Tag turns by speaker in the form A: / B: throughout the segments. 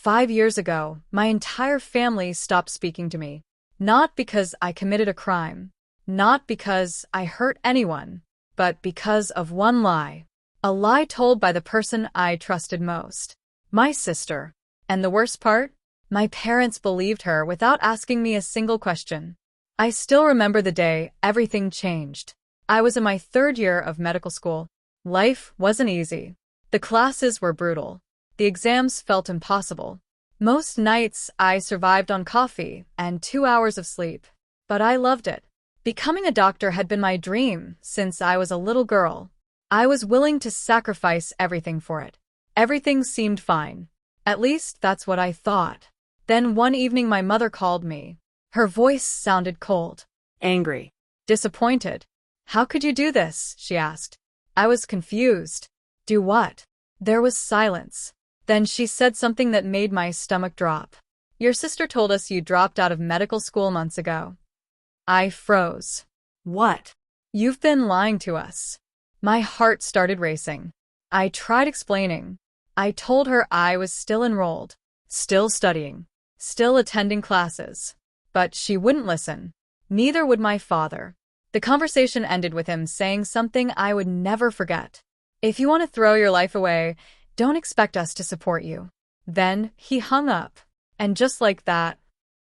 A: 5 years ago, my entire family stopped speaking to me. Not because I committed a crime, not because I hurt anyone, but because of one lie. A lie told by the person I trusted most. My sister. And the worst part? My parents believed her without asking me a single question. I still remember the day everything changed. I was in my 3rd year of medical school. Life wasn't easy. The classes were brutal. The exams felt impossible. Most nights I survived on coffee and 2 hours of sleep. But I loved it. Becoming a doctor had been my dream since I was a little girl. I was willing to sacrifice everything for it. Everything seemed fine. At least that's what I thought. Then one evening my mother called me. Her voice sounded cold.
B: Angry.
A: Disappointed. "How could you do this?" she asked. I was confused. Do what? There was silence. Then she said something that made my stomach drop. "Your sister told us you dropped out of medical school months ago." I froze.
B: What?
A: "You've been lying to us." My heart started racing. I tried explaining. I told her I was still enrolled, still studying, still attending classes. But she wouldn't listen. Neither would my father. The conversation ended with him saying something I would never forget. "If you want to throw your life away, don't expect us to support you." Then he hung up. And just like that,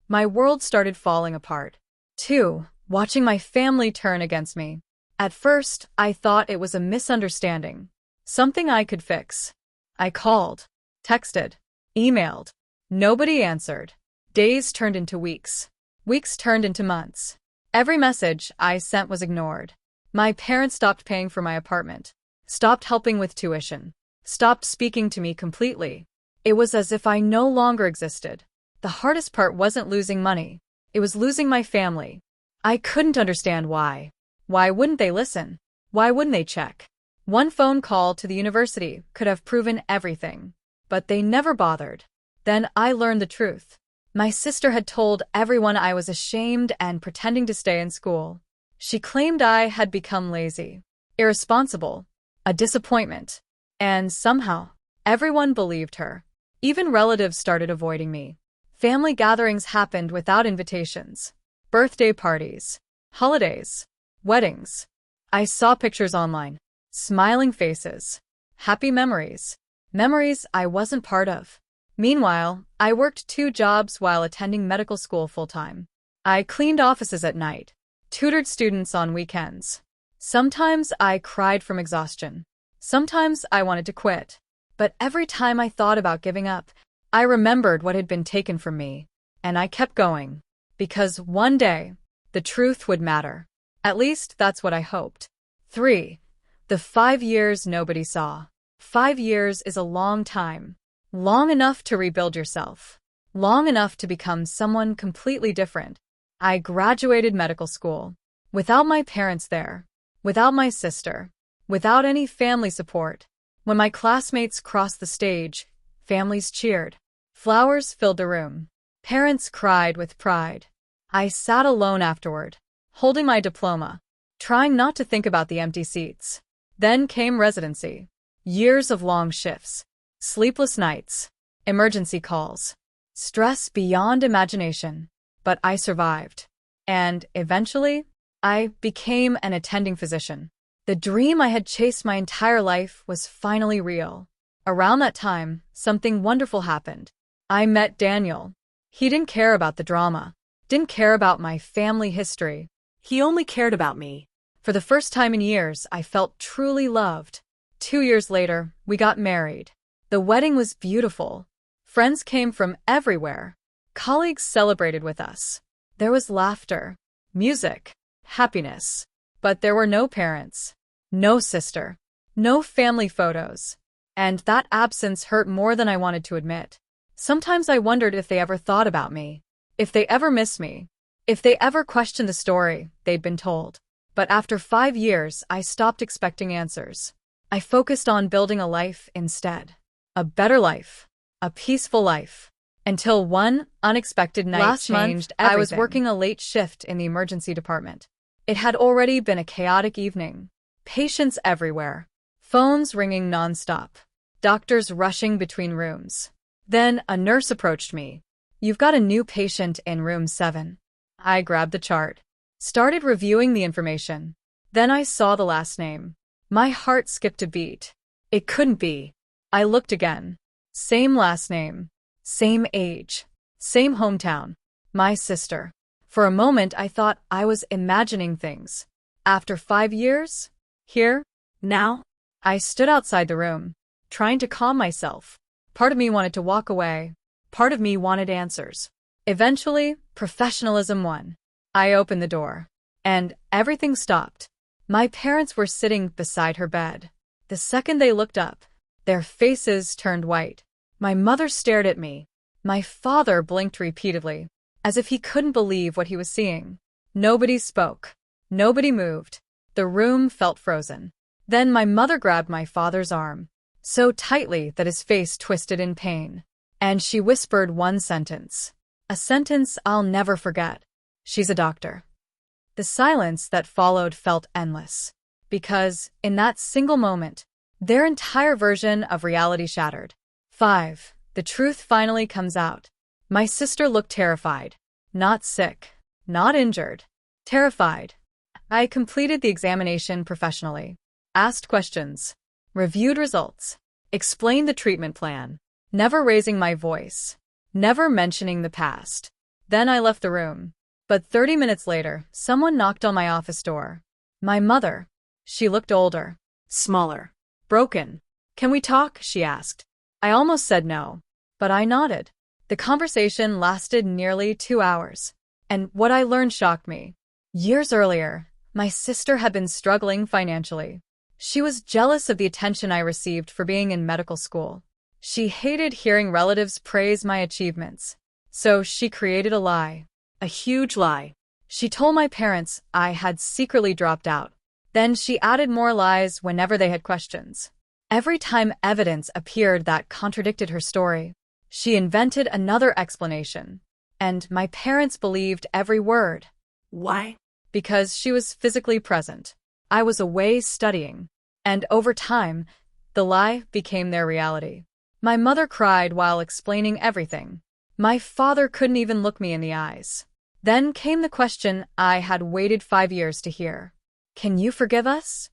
A: my world started falling apart. 2. Watching my family turn against me. At first, I thought it was a misunderstanding. Something I could fix. I called, texted, emailed. Nobody answered. Days turned into weeks. Weeks turned into months. Every message I sent was ignored. My parents stopped paying for my apartment, stopped helping with tuition, stopped speaking to me completely. It was as if I no longer existed. The hardest part wasn't losing money. It was losing my family. I couldn't understand why. Why wouldn't they listen? Why wouldn't they check? One phone call to the university could have proven everything. But they never bothered. Then I learned the truth. My sister had told everyone I was ashamed and pretending to stay in school. She claimed I had become lazy, irresponsible, a disappointment. And somehow, everyone believed her. Even relatives started avoiding me. Family gatherings happened without invitations. Birthday parties, holidays, weddings. I saw pictures online. Smiling faces. Happy memories. Memories I wasn't part of. Meanwhile, I worked 2 jobs while attending medical school full-time. I cleaned offices at night, tutored students on weekends. Sometimes I cried from exhaustion. Sometimes I wanted to quit. But every time I thought about giving up, I remembered what had been taken from me. And I kept going. Because one day, the truth would matter. At least that's what I hoped. 3. The 5 years nobody saw. 5 years is a long time. Long enough to rebuild yourself. Long enough to become someone completely different. I graduated medical school. Without my parents there. Without my sister. Without any family support. When my classmates crossed the stage, families cheered. Flowers filled the room. Parents cried with pride. I sat alone afterward, holding my diploma, trying not to think about the empty seats. Then came residency. Years of long shifts. Sleepless nights. Emergency calls. Stress beyond imagination. But I survived. And, eventually, I became an attending physician. The dream I had chased my entire life was finally real. Around that time, something wonderful happened. I met Daniel. He didn't care about the drama. Didn't care about my family history.
B: He only cared about me.
A: For the first time in years, I felt truly loved. 2 years later, we got married. The wedding was beautiful. Friends came from everywhere. Colleagues celebrated with us. There was laughter, music, happiness. But there were no parents, no sister, no family photos. And that absence hurt more than I wanted to admit. Sometimes I wondered if they ever thought about me, if they ever missed me, if they ever questioned the story they'd been told. But after 5 years, I stopped expecting answers. I focused on building a life instead. A better life. A peaceful life. Until one unexpected night
C: Last month,
A: changed everything. I was
C: everything.
A: working a late shift in the emergency department. It had already been a chaotic evening. Patients everywhere. Phones ringing nonstop. Doctors rushing between rooms. Then a nurse approached me. "You've got a new patient in room 7. I grabbed the chart, started reviewing the information. Then I saw the last name. My heart skipped a beat. It couldn't be. I looked again. Same last name. Same age. Same hometown. My sister. For a moment, I thought I was imagining things. After 5 years? Here?
B: Now?
A: I stood outside the room, trying to calm myself. Part of me wanted to walk away. Part of me wanted answers. Eventually, professionalism won. I opened the door, and everything stopped. My parents were sitting beside her bed. The second they looked up, their faces turned white. My mother stared at me. My father blinked repeatedly, as if he couldn't believe what he was seeing. Nobody spoke. Nobody moved. The room felt frozen. Then my mother grabbed my father's arm, so tightly that his face twisted in pain. And she whispered one sentence. A sentence I'll never forget. "She's a doctor." The silence that followed felt endless, because, in that single moment, their entire version of reality shattered. 5. The truth finally comes out. My sister looked terrified. Not sick. Not injured. Terrified. I completed the examination professionally. Asked questions. Reviewed results. Explained the treatment plan. Never raising my voice. Never mentioning the past. Then I left the room. But 30 minutes later, someone knocked on my office door. My mother. She looked older. Smaller. Broken. "Can we talk?" she asked. I almost said no, but I nodded. The conversation lasted nearly 2 hours. And what I learned shocked me. Years earlier, my sister had been struggling financially. She was jealous of the attention I received for being in medical school. She hated hearing relatives praise my achievements. So she created a lie. A huge lie. She told my parents I had secretly dropped out. Then she added more lies whenever they had questions. Every time evidence appeared that contradicted her story, she invented another explanation. And my parents believed every word.
B: Why?
A: Because she was physically present. I was away studying. And over time, the lie became their reality. My mother cried while explaining everything. My father couldn't even look me in the eyes. Then came the question I had waited 5 years to hear. "Can you forgive us?"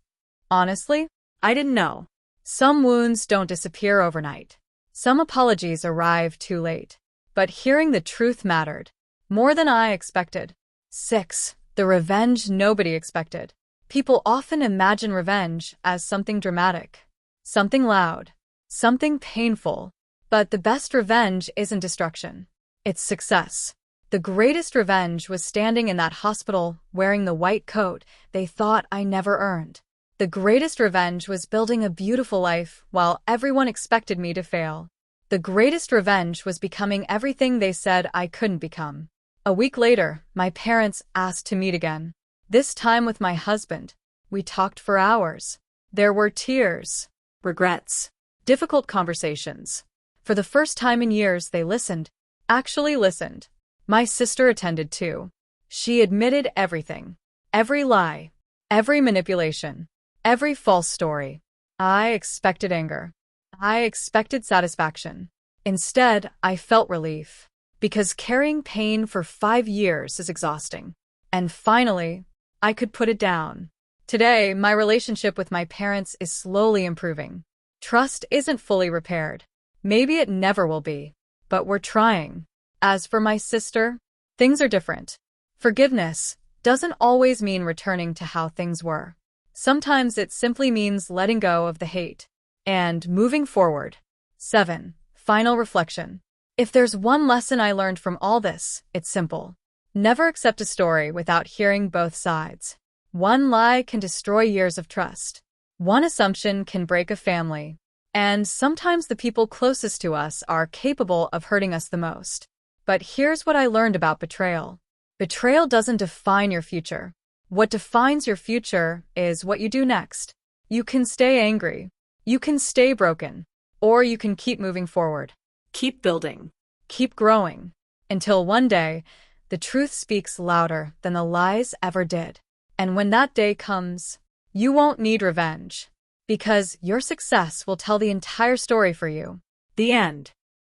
A: Honestly, I didn't know. Some wounds don't disappear overnight. Some apologies arrive too late. But hearing the truth mattered. More than I expected. 6. The revenge nobody expected. People often imagine revenge as something dramatic, something loud, something painful. But the best revenge isn't destruction. It's success. The greatest revenge was standing in that hospital wearing the white coat they thought I never earned. The greatest revenge was building a beautiful life while everyone expected me to fail. The greatest revenge was becoming everything they said I couldn't become. A week later, my parents asked to meet again. This time with my husband. We talked for hours. There were tears, regrets, difficult conversations. For the first time in years, they listened. Actually listened. My sister attended too. She admitted everything. Every lie. Every manipulation. Every false story. I expected anger. I expected satisfaction. Instead, I felt relief. Because carrying pain for 5 years is exhausting. And finally, I could put it down. Today, my relationship with my parents is slowly improving. Trust isn't fully repaired. Maybe it never will be. But we're trying. As for my sister, things are different. Forgiveness doesn't always mean returning to how things were. Sometimes it simply means letting go of the hate and moving forward. 7. Final reflection. If there's one lesson I learned from all this, it's simple. Never accept a story without hearing both sides. One lie can destroy years of trust. One assumption can break a family. And sometimes the people closest to us are capable of hurting us the most. But here's what I learned about betrayal. Betrayal doesn't define your future. What defines your future is what you do next. You can stay angry. You can stay broken. Or you can keep moving forward.
B: Keep building.
A: Keep growing. Until one day, the truth speaks louder than the lies ever did. And when that day comes, you won't need revenge. Because your success will tell the entire story for you. The end.